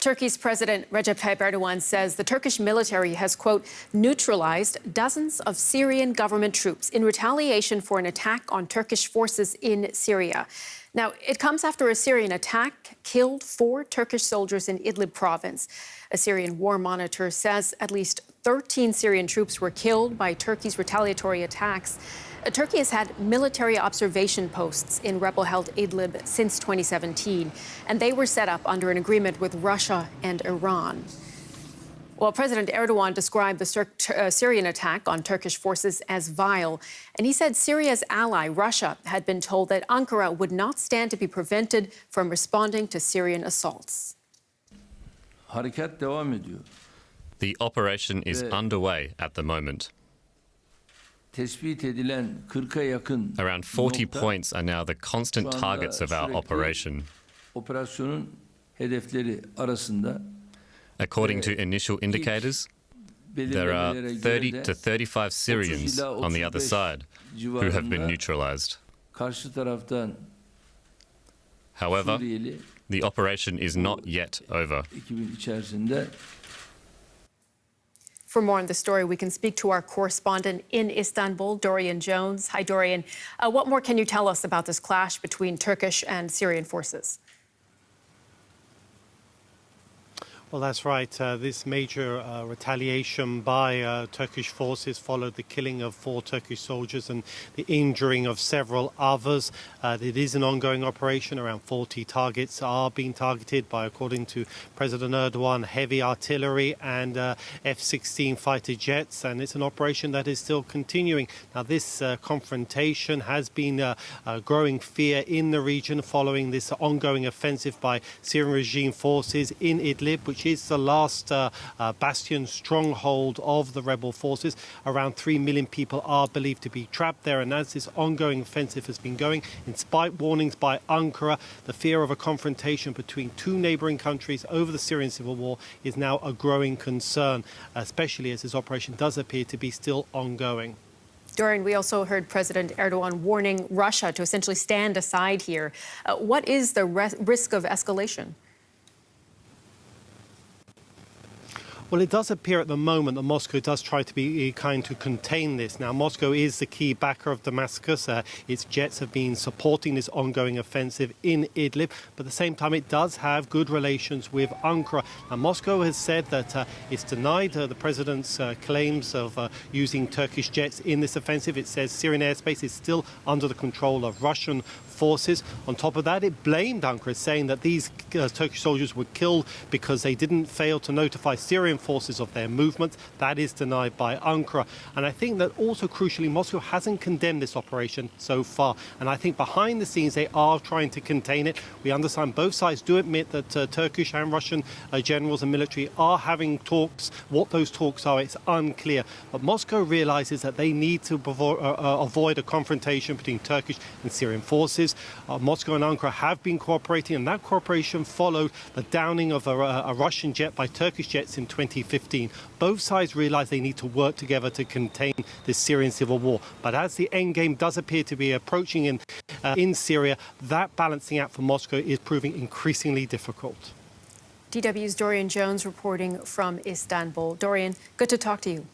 Turkey's President Recep Tayyip Erdogan says the Turkish military has, quote, neutralized dozens of Syrian government troops in retaliation for an attack on Turkish forces in Syria. Now, it comes after a Syrian attack killed 4 Turkish soldiers in Idlib province. A Syrian war monitor says at least 13 Syrian troops were killed by Turkey's retaliatory attacks. Turkey has had military observation posts in rebel-held Idlib since 2017, and they were set up under an agreement with Russia and Iran. Well, President Erdogan described the Syrian attack on Turkish forces as vile, and he said Syria's ally, Russia, had been told that Ankara would not stand to be prevented from responding to Syrian assaults. The operation is underway at the moment. Around 40 points are now the constant targets of our operation. According to initial indicators, there are 30 to 35 Syrians on the other side who have been neutralized. However, the operation is not yet over. For more on the story, we can speak to our correspondent in Istanbul, Dorian Jones. Hi, Dorian. What more can you tell us about this clash between Turkish and Syrian forces? Well, that's right. This major retaliation by Turkish forces followed the killing of 4 Turkish soldiers and the injuring of several others. It is an ongoing operation. Around 40 targets are being targeted by, according to President Erdogan, heavy artillery and F-16 fighter jets. And it's an operation that is still continuing. Now, this confrontation has been growing fear in the region following this ongoing offensive by Syrian regime forces in Idlib, which is the last bastion stronghold of the rebel forces. Around 3 million people are believed to be trapped there, and as this ongoing offensive has been going, in spite of warnings by Ankara, the fear of a confrontation between 2 neighbouring countries over the Syrian civil war is now a growing concern, especially as this operation does appear to be still ongoing. Dorian, we also heard President Erdogan warning Russia to essentially stand aside here. What is the risk of escalation? Well, it does appear at the moment that Moscow does try to be kind to contain this. Now, Moscow is the key backer of Damascus. Its jets have been supporting this ongoing offensive in Idlib, but at the same time, it does have good relations with Ankara. Now, Moscow has said that it's denied the president's claims of using Turkish jets in this offensive. It says Syrian airspace is still under the control of Russian forces. On top of that, it blamed Ankara, saying that these Turkish soldiers were killed because they didn't fail to notify Syrian forces of their movements. That is denied by Ankara. And I think that also crucially, Moscow hasn't condemned this operation so far. And I think behind the scenes, they are trying to contain it. We understand both sides do admit that Turkish and Russian generals and military are having talks. What those talks are, it's unclear. But Moscow realizes that they need to avoid a confrontation between Turkish and Syrian forces. Moscow and Ankara have been cooperating, and that cooperation followed the downing of a Russian jet by Turkish jets in 2015. Both sides realize they need to work together to contain this Syrian civil war. But as the end game does appear to be approaching in Syria, that balancing act for Moscow is proving increasingly difficult. DW's Dorian Jones reporting from Istanbul. Dorian, good to talk to you.